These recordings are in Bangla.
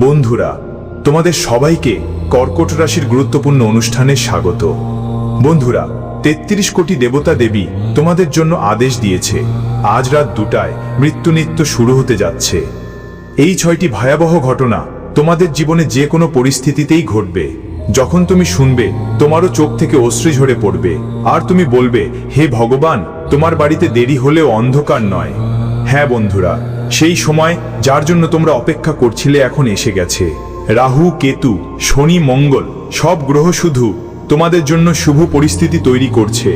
বন্ধুরা, তোমাদের সবাইকে কর্কট রাশির গুরুত্বপূর্ণ অনুষ্ঠানে স্বাগত। বন্ধুরা, ৩৩ কোটি দেবতা দেবী তোমাদের জন্য আদেশ দিয়েছে। আজ রাত ২টায় মৃত্যু নৃত্য শুরু হতে যাচ্ছে। এই ৬টি ভয়াবহ ঘটনা তোমাদের জীবনে যে কোনো পরিস্থিতিতেই ঘটবে। যখন তুমি শুনবে, তোমারও চোখ থেকে অশ্রু ঝরে পড়বে, আর তুমি বলবে, হে ভগবান, তোমার বাড়িতে দেরি হলেও অন্ধকার নয়। হ্যাঁ বন্ধুরা, সেই সময় যার জন্য তোমরা অপেক্ষা করছিলে এখন এসে গেছে। রাহু, কেতু, শনি, মঙ্গল সব গ্রহ শুধু তোমাদের জন্য শুভ পরিস্থিতি তৈরি করছে।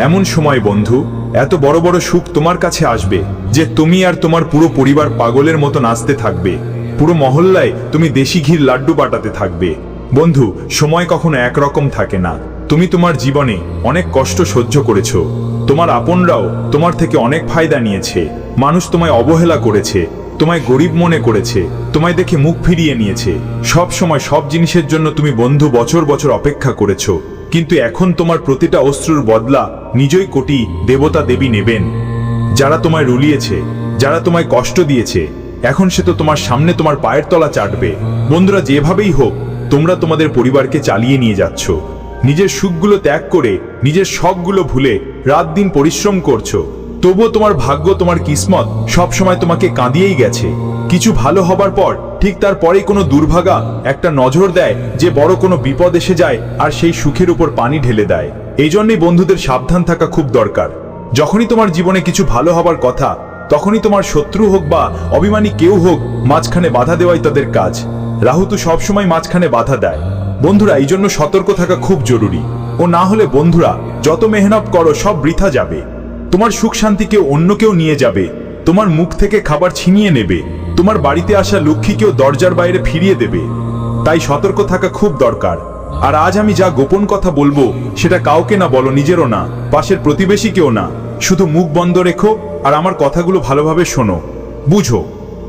এমন সময় বন্ধু, এত বড় বড় সুখ তোমার কাছে আসবে যে তুমি আর তোমার পুরো পরিবার পাগলের মতো নাচতে থাকবে। পুরো মহল্লায় তুমি দেশি ঘির লাড্ডু বাটাতে থাকবে। বন্ধু, সময় কখনো একরকম থাকে না। তুমি তোমার জীবনে অনেক কষ্ট সহ্য করেছো। তোমার আপনরাও তোমার থেকে অনেক ফায়দা নিয়েছে। মানুষ তোমায় অবহেলা করেছে, তোমায় গরিব মনে করেছে, তোমায় দেখে মুখ ফিরিয়ে নিয়েছে। সব সময় সব জিনিসের জন্য তুমি বন্ধু বছর বছর অপেক্ষা করেছো, কিন্তু এখন তোমার প্রতিটা অশ্রুর বদলা নিজই কোটি দেবতা দেবী নেবেন। যারা তোমায় রুলিয়েছে, যারা তোমায় কষ্ট দিয়েছে, এখন সে তো তোমার সামনে তোমার পায়ের তলা চাটবে। বন্ধুরা, যেভাবেই হোক তোমরা তোমাদের পরিবারকে চালিয়ে নিয়ে যাচ্ছ। নিজের সুখগুলো ত্যাগ করে, নিজের শখগুলো ভুলে রাত দিন পরিশ্রম করছো। তবুও তোমার ভাগ্য, তোমার কিসমত সবসময় তোমাকে কাঁদিয়েই গেছে। কিছু ভালো হবার পর ঠিক তারপরেই কোনো দুর্ভাগা একটা নজর দেয় যে বড় কোনো বিপদ এসে যায় আর সেই সুখের উপর পানি ঢেলে দেয়। এই জন্যই বন্ধুদের সাবধান থাকা খুব দরকার। যখনই তোমার জীবনে কিছু ভালো হবার কথা, তখনই তোমার শত্রু হোক বা অভিমানী কেউ হোক, মাঝখানে বাধা দেওয়াই তাদের কাজ। রাহু তো সবসময় মাঝখানে বাধা দেয়। বন্ধুরা, এই জন্য সতর্ক থাকা খুব জরুরি। ও না হলে বন্ধুরা, যত মেহনত করো সব বৃথা যাবে। তোমার সুখ শান্তিকে অন্য কেউ নিয়ে যাবে, তোমার মুখ থেকে খাবার ছিনিয়ে নেবে, তোমার বাড়িতে আসা লক্ষ্মীকেও দরজার বাইরে ফিরিয়ে দেবে। তাই সতর্ক থাকা খুব দরকার। আর আজ আমি যা গোপন কথা বলবো সেটা কাউকে না বলো, নিজেরও না, পাশের প্রতিবেশীকেও না। শুধু মুখ বন্ধ রেখো আর আমার কথাগুলো ভালোভাবে শোনো, বুঝো।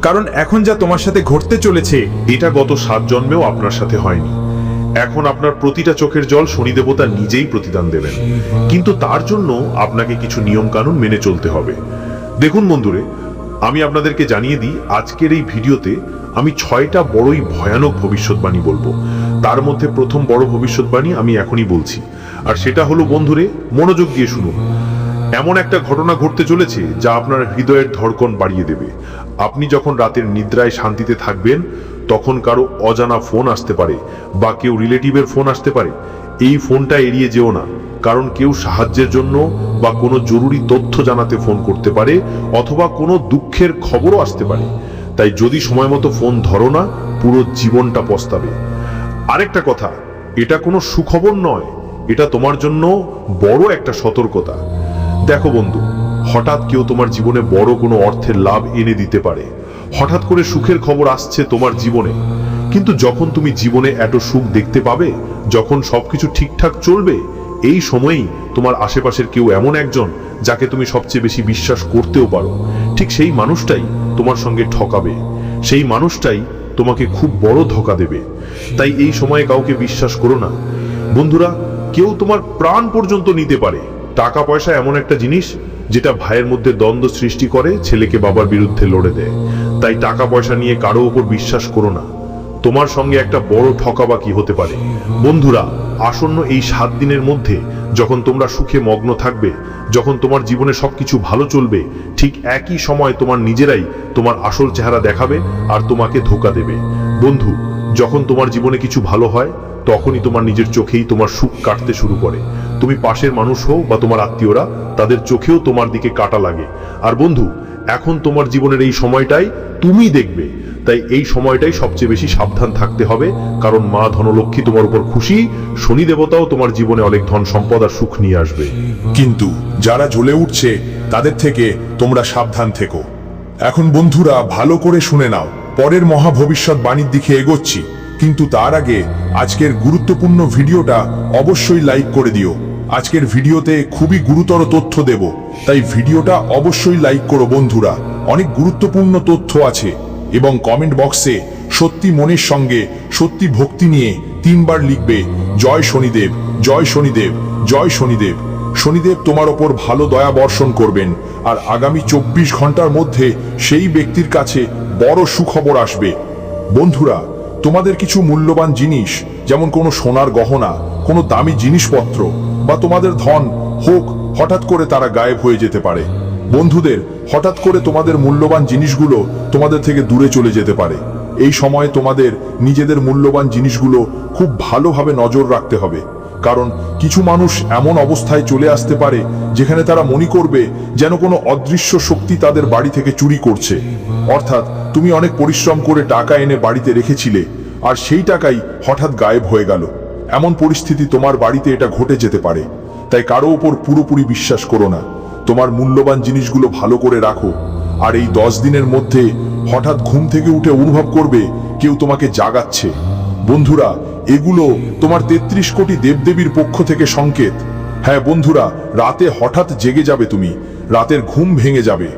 কারণ এখন যা তোমার সাথে ঘটতে চলেছে, এটা গত 7 জন্মেও আপনার সাথে হয়নি। এখন আপনার প্রতিটা চোখের জল শনি দেবতা নিজেই প্রতিদান দেবেন, কিন্তু তার জন্য আপনাকে কিছু নিয়ম কানুন মেনে চলতে হবে। দেখুন বন্ধুরে, আমি আপনাদেরকে জানিয়ে দিই, আজকের এই ভিডিওতে আমি 6টা বড়ই ভয়ানক ভবিষ্যৎবাণী বলবো। তার মধ্যে প্রথম বড় ভবিষ্যৎবাণী আমি এখনই বলছি, আর সেটা হলো বন্ধুরে, মনোযোগ দিয়ে শুনুন। এমন একটা ঘটনা ঘটতে চলেছে যা আপনার হৃদয়ের ধড়কন বাড়িয়ে দেবে। আপনি যখন রাতের নিদ্রায় শান্তিতে থাকবেন, তখন কারো অজানা ফোন আসতে পারে বা কেউ রিলেটিভের ফোন আসতে পারে। এই ফোনটা এড়িয়ে যেও না, কারণ কেউ সাহায্যের জন্য বা কোনো জরুরি তথ্য জানাতে ফোন করতে পারে, অথবা কোনো দুঃখের খবরও আসতে পারে। তাই যদি সময় মতো ফোন ধরো না, পুরো জীবনটা পস্তাবে। আরেকটা কথা, এটা কোনো সুখবর নয়, এটা তোমার জন্য বড় একটা সতর্কতা। দেখো বন্ধু, হঠাৎ কেউ তোমার জীবনে বড় কোনো অর্থের লাভ এনে দিতে পারে। হঠাৎ করে সুখের খবর আসছে তোমার জীবনে, কিন্তু যখন তুমি জীবনে এত সুখ দেখতে পাবে, যখন সবকিছু ঠিকঠাক চলবে, এই সময়েই তোমার আশেপাশের কেউ এমন একজন যাকে তুমি সবচেয়ে বেশি বিশ্বাস করতেও পারো, ঠিক সেই মানুষটাই তোমার সঙ্গে ঠকাবে। সেই মানুষটাই তোমাকে খুব বড় ধোঁকা দেবে। তাই এই সময়ে কাউকে বিশ্বাস করো না বন্ধুরা। কেউ তোমার প্রাণ পর্যন্ত নিতে পারে। টাকা পয়সা এমন একটা জিনিস যেটা ভাইয়ের মধ্যে দ্বন্দ্ব সৃষ্টি করে, ছেলেকে বাবার বিরুদ্ধে লড়ে দেয়। তাই টাকা পয়সা নিয়ে কারো উপর বিশ্বাস করো না, তোমার সঙ্গে একটা বড় ঠকাবাকি হতে পারে। বন্ধুরা, আসন্ন এই 7 দিনের মধ্যে যখন তোমরা সুখে মগ্ন থাকবে, যখন তোমার জীবনে সবকিছু ভালো চলবে, ঠিক একই সময় তোমার নিজেরাই তোমার আসল চেহারা দেখাবে আর তোমাকে ধোঁকা দেবে। বন্ধু, যখন তোমার জীবনে কিছু ভালো হয়, তখনই তোমার নিজের চোখেই তোমার সুখ কাটতে শুরু করে। তুমি পাশের মানুষ হও বা তোমার আত্মীয়রা, তাদের চোখেও তোমার দিকে কাটা লাগে। আর বন্ধু, এখন তোমার জীবনের এই সময়টাই তুমি দেখবে। তাই এই সময়টাই সবচেয়ে বেশি সাবধান থাকতে হবে, কারণ মা ধনলক্ষ্মী তোমার উপর খুশি, শনি দেবতাও তোমার জীবনে অনেক ধন সম্পদ আর সুখ নিয়ে আসবে। কিন্তু যারা জ্বলে উঠছে তাদের থেকে তোমরা সাবধান থেকো। এখন বন্ধুরা, ভালো করে শুনে নাও, পরের মহা ভবিষ্যৎবাণীর দিকে এগোচ্ছি, কিন্তু তার আগে আজকের গুরুত্বপূর্ণ ভিডিওটা অবশ্যই লাইক করে দিও। আজকের ভিডিওতে খুবই গুরুতর তথ্য দেব, তাই ভিডিওটা অবশ্যই লাইক করো বন্ধুরা। অনেক গুরুত্বপূর্ণ তথ্য আছে, এবং কমেন্ট বক্সে সত্যি মনের সঙ্গে সত্যি ভক্তি নিয়ে 3 বার লিখবে, জয় শনিদেব, জয় শনিদেব, জয় শনিদেব। শনিদেব তোমার ওপর ভালো দয়া বর্ষণ করবেন, আর আগামী 24 ঘন্টার মধ্যে সেই ব্যক্তির কাছে বড় সুখবর আসবে। বন্ধুরা, তোমাদের কিছু মূল্যবান জিনিস, যেমন কোনো সোনার গহনা, কোনো দামি জিনিসপত্র বা তোমাদের ধন হোক, হঠাৎ করে তারা গায়েব হয়ে যেতে পারে। বন্ধুদের, হঠাৎ করে তোমাদের মূল্যবান জিনিসগুলো তোমাদের থেকে দূরে চলে যেতে পারে। এই সময়ে তোমাদের নিজেদের মূল্যবান জিনিসগুলো খুব ভালোভাবে নজর রাখতে হবে, কারণ কিছু মানুষ এমন অবস্থায় চলে আসতে পারে যেখানে তারা মনে করবে যেন কোনো অদৃশ্য শক্তি তাদের বাড়ি থেকে চুরি করছে। অর্থাৎ তুমি অনেক পরিশ্রম করে টাকা এনে বাড়িতে রেখেছিলে, আর সেই টাকাই হঠাৎ গায়েব হয়ে গেল। এমন পরিস্থিতি তোমার বাড়িতে এটা ঘটে যেতে পারে। তাই কারো উপর পুরোপুরি বিশ্বাস করো না। তোমার মূল্যবান জিনিসগুলো ভালো করে রাখো। আর এই 10 দিনের মধ্যে হঠাৎ ঘুম থেকে উঠে অনুভব করবে কেউ তোমাকে জাগাচ্ছে। বন্ধুরা, এগুলো তোমার 33 কোটি দেবদেবীর পক্ষ থেকে সংকেত। হ্যাঁ বন্ধুরা, রাতে হঠাৎ জেগে যাবে তুমি, রাতের ঘুম ভেঙে যাবে,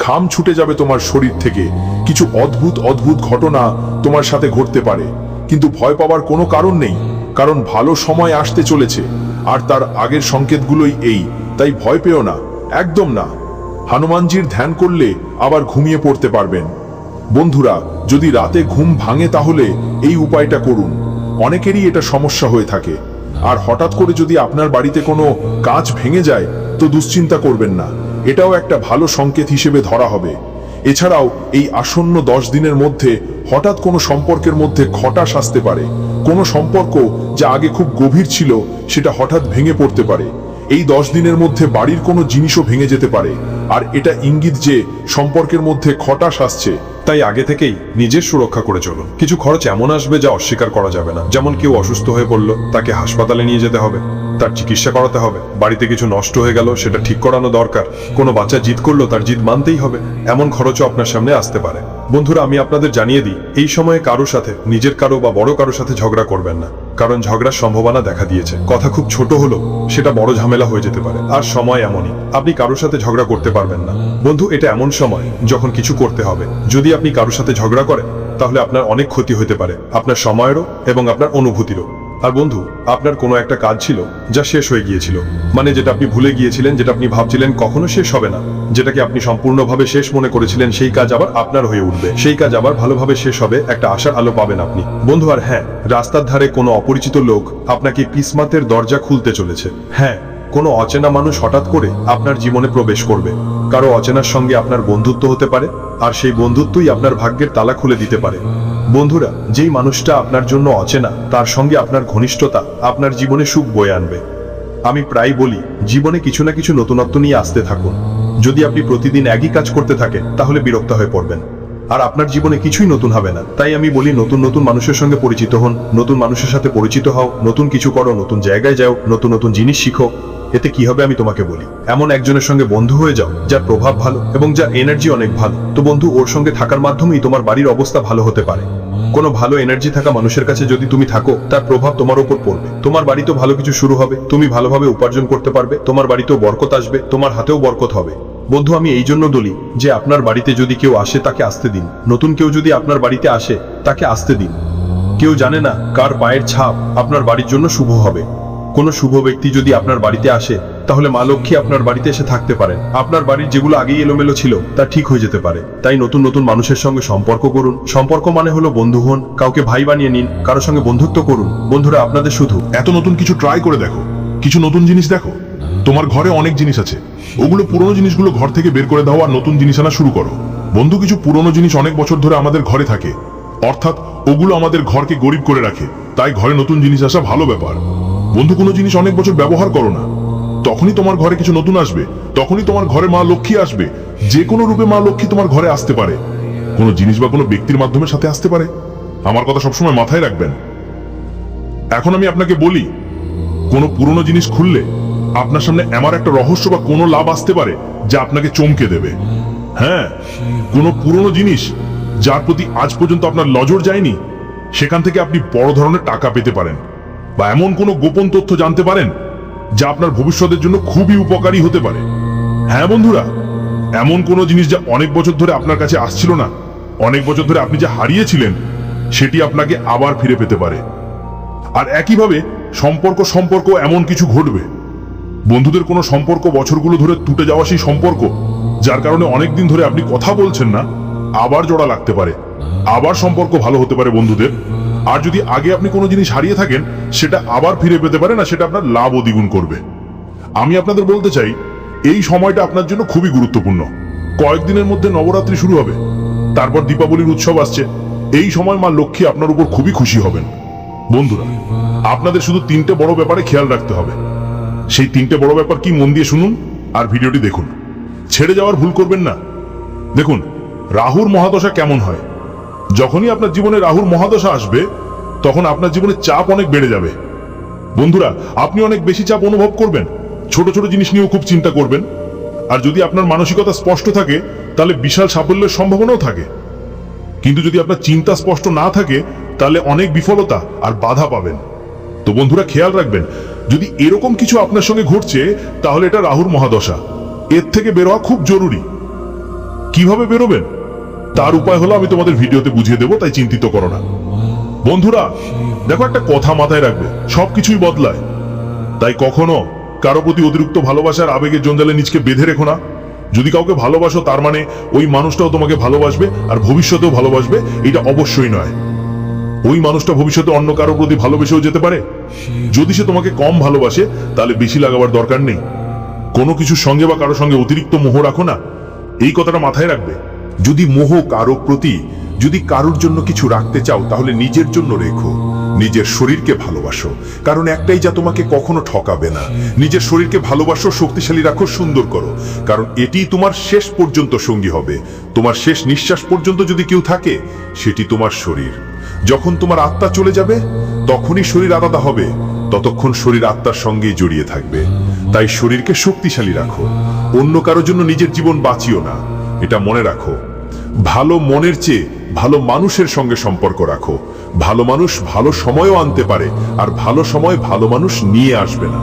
ঘাম ছুটে যাবে তোমার শরীর থেকে। কিছু অদ্ভুত অদ্ভুত ঘটনা তোমার সাথে ঘটতে পারে, কিন্তু ভয় পাওয়ার কোনো কারণ নেই, কারণ ভালো সময় আসতে চলেছে। আর তার আগের সংকেতগুলোই এই, তাই ভয় পেও না, একদম না। হনুমানজির ধ্যান করলে আবার ঘুমিয়ে পড়তে পারবেন। বন্ধুরা, যদি রাতে ঘুম ভাঙে তাহলে এই উপায়টা করুন। অনেকেরই এটা সমস্যা হয়ে থাকে। আর হঠাৎ করে যদি আপনার বাড়িতে কোনো কাঁচ ভেঙে যায় তো দুশ্চিন্তা করবেন না, এটাও একটা ভালো সংকেত হিসেবে ধরা হবে। এছাড়াও এই আসন্ন 10 দিনের মধ্যে হঠাৎ কোনো সম্পর্কের মধ্যে খটাস আসতে পারে। কোনো সম্পর্ক যা আগে খুব গভীর ছিল সেটা হঠাৎ ভেঙে পড়তে পারে। এই 10 দিনের মধ্যে বাড়ির কোনো জিনিসও ভেঙে যেতে পারে, আর এটা ইঙ্গিত যে সম্পর্কের মধ্যে খটাস আসছে। তাই আগে থেকেই নিজের সুরক্ষা করে চলুন। কিছু খরচ এমন আসবে যা অস্বীকার করা যাবে না, যেমন কেউ অসুস্থ হয়ে পড়ল, তাকে হাসপাতালে নিয়ে যেতে হবে, তার চিকিৎসা করাতে হবে। বাড়িতে কিছু নষ্ট হয়ে গেল, সেটা ঠিক করানো দরকার। কোনো বাচ্চা জিদ করলো, তার জিদ মানতেই হবে। এমন খরচও আপনার সামনে আসতে পারে। বন্ধুরা, আমি আপনাদের জানিয়ে দিই, এই সময়ে কারো সাথে, নিজের কারো বা বড় কারো সাথে ঝগড়া করবেন না, কারণ ঝগড়ার সম্ভাবনা দেখা দিয়েছে। কথা খুব ছোট হলো সেটা বড় ঝামেলা হয়ে যেতে পারে। আর সময় এমনই, আপনি কারোর সাথে ঝগড়া করতে পারবেন না। বন্ধু, এটা এমন সময় যখন কিছু করতে হবে। যদি আপনি কারোর সাথে ঝগড়া করেন তাহলে আপনার অনেক ক্ষতি হতে পারে, আপনার সময়েরও এবং আপনার অনুভূতিরও। আর বন্ধু, আপনার কোনো একটা কাজ ছিল যা শেষ হয়ে গিয়েছিল, মানে যেটা আপনি ভুলে গিয়েছিলেন, যেটা আপনি ভাবছিলেন কখনো শেষ হবে না, যেটাকে আপনি সম্পূর্ণভাবে শেষ মনে করেছিলেন, সেই কাজ আবার আপনার হয়ে উঠবে। সেই কাজ আবার ভালোভাবে শেষ হবে, একটা আশার আলো পাবেন আপনি। বন্ধু, আর হ্যাঁ, রাস্তার ধারে কোনো অপরিচিত লোক আপনাকে কিসমতের দরজা খুলতে চলেছে। হ্যাঁ, কোনো অচেনা মানুষ হঠাৎ করে আপনার জীবনে প্রবেশ করবে। কারো অচেনার সঙ্গে আপনার বন্ধুত্ব হতে পারে, আর সেই বন্ধুত্বই আপনার ভাগ্যের তালা খুলে দিতে পারে। বন্ধুরা, যেই মানুষটা আপনার জন্য অচেনা, তার সঙ্গে আপনার ঘনিষ্ঠতা আপনার জীবনে সুখ বয়ে আনবে। আমি প্রায় বলি, জীবনে কিছু না কিছু নতুনত্ব নিয়ে আসতে থাকুন। যদি আপনি প্রতিদিন একই কাজ করতে থাকেন তাহলে বিরক্ত হয়ে পড়বেন, আর আপনার জীবনে কিছুই নতুন হবে না। তাই আমি বলি, নতুন নতুন মানুষের সঙ্গে পরিচিত হন, নতুন মানুষের সাথে পরিচিত হও, নতুন কিছু করো, নতুন জায়গায় যাও, নতুন নতুন জিনিস শিখো। এতে কি হবে আমি তোমাকে বলি, এমন একজনের সঙ্গে বন্ধু হয়ে যাও যার প্রভাব ভালো এবং যার এনার্জি অনেক ভালো। তো বন্ধু, ওর সঙ্গে থাকার মাধ্যমেই তোমার বাড়ির অবস্থা ভালো হতে পারে। কোনো ভালো এনার্জি থাকা মানুষের কাছে যদি তুমি থাকো, তার প্রভাব তোমার উপর পড়বে। তোমার বাড়িতেও ভালো কিছু শুরু হবে, তুমি ভালোভাবে উপার্জন করতে পারবে, তোমার বাড়িতেও বরকত আসবে, তোমার হাতেও বরকত হবে। বন্ধু, আমি এই জন্য বলি যে আপনার বাড়িতে যদি কেউ আসে তাকে আসতে দিন। নতুন কেউ যদি আপনার বাড়িতে আসে তাকে আসতে দিন। কেউ জানে না কার পায়ের ছাপ আপনার বাড়ির জন্য শুভ হবে। কোনো শুভ ব্যক্তি যদি আপনার বাড়িতে আসে তাহলে মা লক্ষ্মী আপনার বাড়িতে এসে থাকতে পারেন। আপনার বাড়ির যেগুলো আগেই এলোমেলো ছিল তা ঠিক হয়ে যেতে পারে। তাই নতুন নতুন মানুষের সঙ্গে সম্পর্ক করুন। সম্পর্ক মানে হলো বন্ধু হন, কাউকে ভাই বানিয়ে নিন, কারোর সঙ্গে বন্ধুত্ব করুন। বন্ধুরা, আপনাদের শুধু এত নতুন কিছু ট্রাই করে দেখো, কিছু নতুন জিনিস দেখো। তোমার ঘরে অনেক জিনিস আছে, ওগুলো পুরনো জিনিসগুলো ঘর থেকে বের করে দাও আর নতুন জিনিস আনা শুরু করো। বন্ধু, কিছু পুরনো জিনিস অনেক বছর ধরে আমাদের ঘরে থাকে, অর্থাৎ ওগুলো আমাদের ঘরকে গরিব করে রাখে। তাই ঘরে নতুন জিনিস আসা ভালো ব্যাপার। বন্ধু, কোনো জিনিস অনেক বছর ব্যবহার করো না, তখনই তোমার ঘরে কিছু নতুন আসবে, তখনই তোমার ঘরে মা লক্ষ্মী আসবে। যে কোনো রূপে মা লক্ষ্মী তোমার ঘরে আসতে পারে, কোনো জিনিস বা কোনো ব্যক্তির মাধ্যমে সাথে আসতে পারে। আমার কথা সবসময় মাথায় রাখবেন। এখন আমি আপনাকে বলি, কোনো পুরনো জিনিস খুললে আপনার সামনে এমন একটা রহস্য বা কোনো লাভ আসতে পারে যা আপনাকে চমকে দেবে। হ্যাঁ, কোনো পুরনো জিনিস যার প্রতি আজ পর্যন্ত আপনার নজর যায়নি, সেখান থেকে আপনি বড় ধরনের টাকা পেতে পারেন, বা এমন কোনো গোপন তথ্য জানতে পারেন যা আপনার ভবিষ্যতের জন্য খুবই উপকারী হতে পারে। হ্যাঁ বন্ধুরা, এমন কোনো জিনিস যা অনেক বছর ধরে আপনার কাছে আসছিল না, অনেক বছর ধরে আপনি যা হারিয়েছিলেন, সেটি আপনাকে আবার ফিরে পেতে পারে। আর একইভাবে সম্পর্ক এমন কিছু ঘটবে। বন্ধুদের কোনো সম্পর্ক বছরগুলো ধরে টুটে যাওয়া সেই সম্পর্ক, যার কারণে অনেকদিন ধরে আপনি কথা বলছেন না, আবার জোড়া লাগতে পারে, আবার সম্পর্ক ভালো হতে পারে বন্ধুদের। আর যদি আগে আপনি কোনো জিনিস হারিয়ে থাকেন, সেটা আবার ফিরে পেতে পারেন, আর সেটা আপনার লাভও দ্বিগুণ করবে। আমি আপনাদের বলতে চাই, এই সময়টা আপনার জন্য খুবই গুরুত্বপূর্ণ। কয়েকদিনের মধ্যে নবরাত্রি শুরু হবে, তারপর দীপাবলির উৎসব আসছে। এই সময় মা লক্ষ্মী আপনার উপর খুবই খুশি হবেন। বন্ধুরা, আপনাদের শুধু 3টে বড় ব্যাপারে খেয়াল রাখতে হবে। সেই 3টে বড় ব্যাপার কি, মন দিয়ে শুনুন আর ভিডিওটি দেখুন। ছেড়ে যাওয়ার ভুল করবেন না। দেখুন, রাহুর মহাদশা কেমন হয়। যখনই আপনার জীবনে রাহুর মহাদশা আসবে, তখন আপনার জীবনে চাপ অনেক বেড়ে যাবে। বন্ধুরা, আপনি অনেক বেশি চাপ অনুভব করবেন, ছোট ছোট জিনিস নিয়েও খুব চিন্তা করবেন। আর যদি আপনার মানসিকতা স্পষ্ট থাকে, তাহলে বিশাল সাফল্যের সম্ভাবনাও থাকে। কিন্তু যদি আপনার চিন্তা স্পষ্ট না থাকে, তাহলে অনেক বিফলতা আর বাধা পাবেন। তো বন্ধুরা, খেয়াল রাখবেন, যদি এরকম কিছু আপনার সঙ্গে ঘটছে, তাহলে এটা রাহুর মহাদশা। এর থেকে বের হওয়া খুব জরুরি। কিভাবে বেরোবেন তার উপায় হলো আমি তোমাদের ভিডিওতে বুঝিয়ে দেবো, তাই চিন্তিত করো না। বন্ধুরা দেখো, একটা কথা মাথায় রাখবে, সবকিছুই বদলায়। তাই কখনো কারো প্রতি অতিরিক্ত ভালোবাসার আবেগের জঞ্জালে নিজকে বেঁধে রেখো না। যদি কাউকে ভালোবাসো, তার মানে ওই মানুষটাও তোমাকে ভালোবাসবে আর ভবিষ্যতেও ভালোবাসবে, এটা অবশ্যই নয়। ওই মানুষটা ভবিষ্যতে অন্য কারো প্রতি ভালোবেসেও যেতে পারে। যদি সে তোমাকে কম ভালোবাসে, তাহলে বেশি লাগাবার দরকার নেই। কোনো কিছুর সঙ্গে বা কারো সঙ্গে অতিরিক্ত মোহ রাখো না, এই কথাটা মাথায় রাখবে। যদি মোহ কারো প্রতি, যদি কারোর জন্য কিছু রাখতে চাও, তাহলে নিজের জন্য রেখো। নিজের শরীরকে ভালোবাসো, কারণ একটাই যা তোমাকে কখনো ঠকাবে না। নিজের শরীরকে ভালোবাসো, শক্তিশালী রাখো, সুন্দর করো, কারণ এটি তোমার শেষ পর্যন্ত সঙ্গী হবে। তোমার শেষ নিঃশ্বাস পর্যন্ত যদি কেউ থাকে, সেটি তোমার শরীর। যখন তোমার আত্মা চলে যাবে, তখনই শরীর আলাদা হবে। ততক্ষণ শরীর আত্মার সঙ্গেই জড়িয়ে থাকবে। তাই শরীরকে শক্তিশালী রাখো, অন্য কারোর জন্য নিজের জীবন বাঁচিও না। এটা মনে রাখো, ভালো মনের চেয়ে ভালো মানুষের সঙ্গে সম্পর্ক রাখো। ভালো মানুষ ভালো সময়ও আনতে পারে, আর ভালো সময় ভালো মানুষ নিয়ে আসবে না,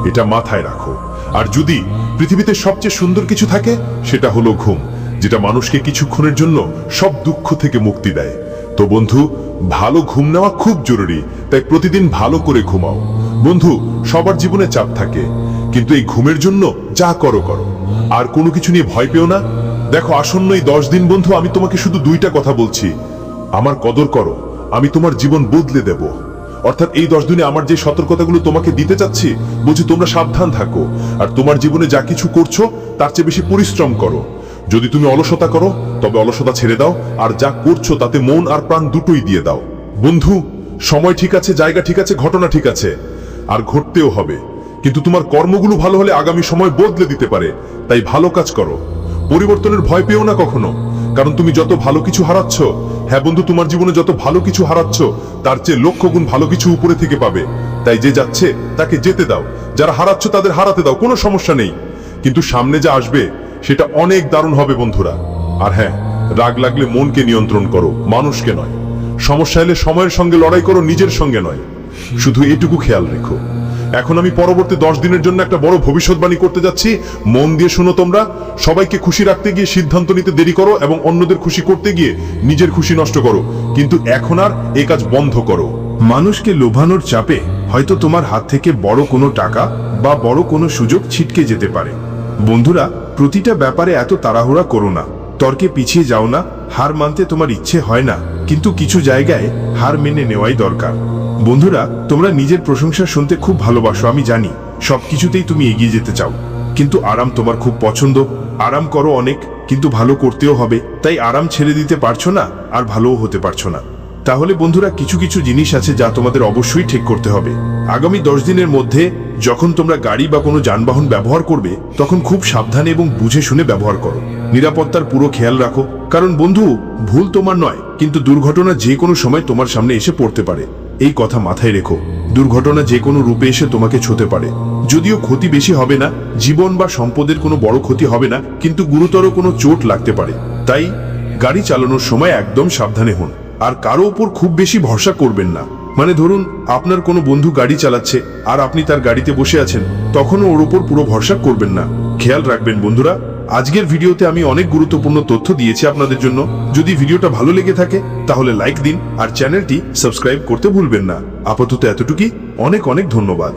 এটা মাথায় রাখো। আর যদি পৃথিবীতে সবচেয়ে সুন্দর কিছু থাকে, সেটা হলো ঘুম, যেটা মানুষকে কিছুক্ষণের জন্য সব দুঃখ থেকে মুক্তি দেয়। তো বন্ধু, ভালো ঘুম নেওয়া খুব জরুরি, তাই প্রতিদিন ভালো করে ঘুমাও। বন্ধু, সবার জীবনে চাপ থাকে, কিন্তু এই ঘুমের জন্য যা করো করো, আর কোনো কিছু নিয়ে ভয় পেও না। দেখো, আসন্ন এই 10 দিন বন্ধু, আমি তোমাকে শুধু 2টা কথা বলছি। আমার কদর করো, আমি তোমার জীবন বদলে দেব। অর্থাৎ এই 10 দিনে আমার যে সতর্কতাগুলো তোমাকে দিতে চাচ্ছি, বলছি তোমরা সাবধান থাকো, আর তোমার জীবনে যা কিছু করছো তার চেয়ে বেশি পরিশ্রম করো। যদি তুমি অলসতা করো, তবে অলসতা ছেড়ে দাও, আর যা করছো তাতে মন আর প্রাণ দুটোই দিয়ে দাও। বন্ধু, সময় ঠিক আছে, জায়গা ঠিক আছে, ঘটনা ঠিক আছে, আর ঘটতেও হবে। কিন্তু তোমার কর্মগুলো ভালো হলে আগামী সময় বদলে দিতে পারে। তাই ভালো কাজ করো, পরিবর্তনের ভয় পেও না কখনো, কারণ তুমি যত ভালো কিছু হারাচ্ছ, হ্যাঁ বন্ধু, তোমার জীবনে যত ভালো কিছু হারাচ্ছ, তার চেয়ে লক্ষ গুণ ভালো কিছু উপরে থেকে পাবে। তাই যে যাচ্ছে তাকে যেতে দাও, যারা হারাচ্ছ তাদের হারাতে দাও, কোনো সমস্যা নেই। কিন্তু সামনে যা আসবে সেটা অনেক দারুণ হবে বন্ধুরা। আর হ্যাঁ, রাগ লাগলে মনকে নিয়ন্ত্রণ করো, মানুষকে নয়। সমস্যা এলে সময়ের সঙ্গে লড়াই করো, নিজের সঙ্গে নয়। শুধু এটুকু খেয়াল রেখো। এখন আমি পরবর্তী 10 দিনের জন্য একটা বড় ভবিষ্যৎবাণী করতে যাচ্ছি, মন দিয়ে শুনো তোমরা। সবাইকে খুশি রাখতে গিয়ে সিদ্ধান্ত নিতে দেরি করো, এবং অন্যদের খুশি করতে গিয়ে নিজের খুশি নষ্ট করো, কিন্তু এখন আর এই কাজ বন্ধ করো। মানুষকে লোভানোর চাপে হয়তো তোমার হাত থেকে বড় কোনো টাকা বা বড় কোনো সুযোগ ছিটকে যেতে পারে। বন্ধুরা, প্রতিটা ব্যাপারে এত তাড়াহুড়া করো না, তর্কে পিছিয়ে যাও না। হার মানতে তোমার ইচ্ছে হয় না, কিন্তু কিছু জায়গায় হার মেনে নেওয়াই দরকার। বন্ধুরা, তোমরা নিজের প্রশংসা শুনতে খুব ভালোবাসো, আমি জানি। সবকিছুতেই তুমি এগিয়ে যেতে চাও, কিন্তু আরাম তোমার খুব পছন্দ। আরাম করো অনেক, কিন্তু ভালো করতেও হবে। তাই আরাম ছেড়ে দিতে পারছো না, আর ভালোও হতে পারছো না। তাহলে বন্ধুরা, কিছু কিছু জিনিস আছে যা তোমাদের অবশ্যই ঠিক করতে হবে। আগামী 10 দিনের মধ্যে যখন তোমরা গাড়ি বা কোনো যানবাহন ব্যবহার করবে, তখন খুব সাবধানে এবং বুঝে শুনে ব্যবহার করো। নিরাপত্তার পুরো খেয়াল রাখো, কারণ বন্ধু, ভুল তোমার নয়, কিন্তু দুর্ঘটনা যে কোনো সময় তোমার সামনে এসে পড়তে পারে। এই কথা মাথায় রেখো, দুর্ঘটনা যে কোনো রূপে এসে তোমাকে ছুঁতে পারে। যদিও ক্ষতি বেশি হবে না, জীবন বা সম্পদের কোনো বড় ক্ষতি হবে না, কিন্তু গুরুতর কোনো চোট লাগতে পারে। তাই গাড়ি চালানোর সময় একদম সাবধানে হন, আর কারো উপর খুব বেশি ভরসা করবেন না। মানে ধরুন, আপনার কোনো বন্ধু গাড়ি চালাচ্ছে আর আপনি তার গাড়িতে বসে আছেন, তখনও ওর উপর পুরো ভরসা করবেন না। খেয়াল রাখবেন বন্ধুরা। আজকের ভিডিওতে আমি অনেক গুরুত্বপূর্ণ তথ্য দিয়েছি আপনাদের জন্য। যদি ভিডিওটা ভালো লেগে থাকে, তাহলে লাইক দিন, আর চ্যানেলটি সাবস্ক্রাইব করতে ভুলবেন না। আপাতত এতটুকুই, অনেক অনেক ধন্যবাদ।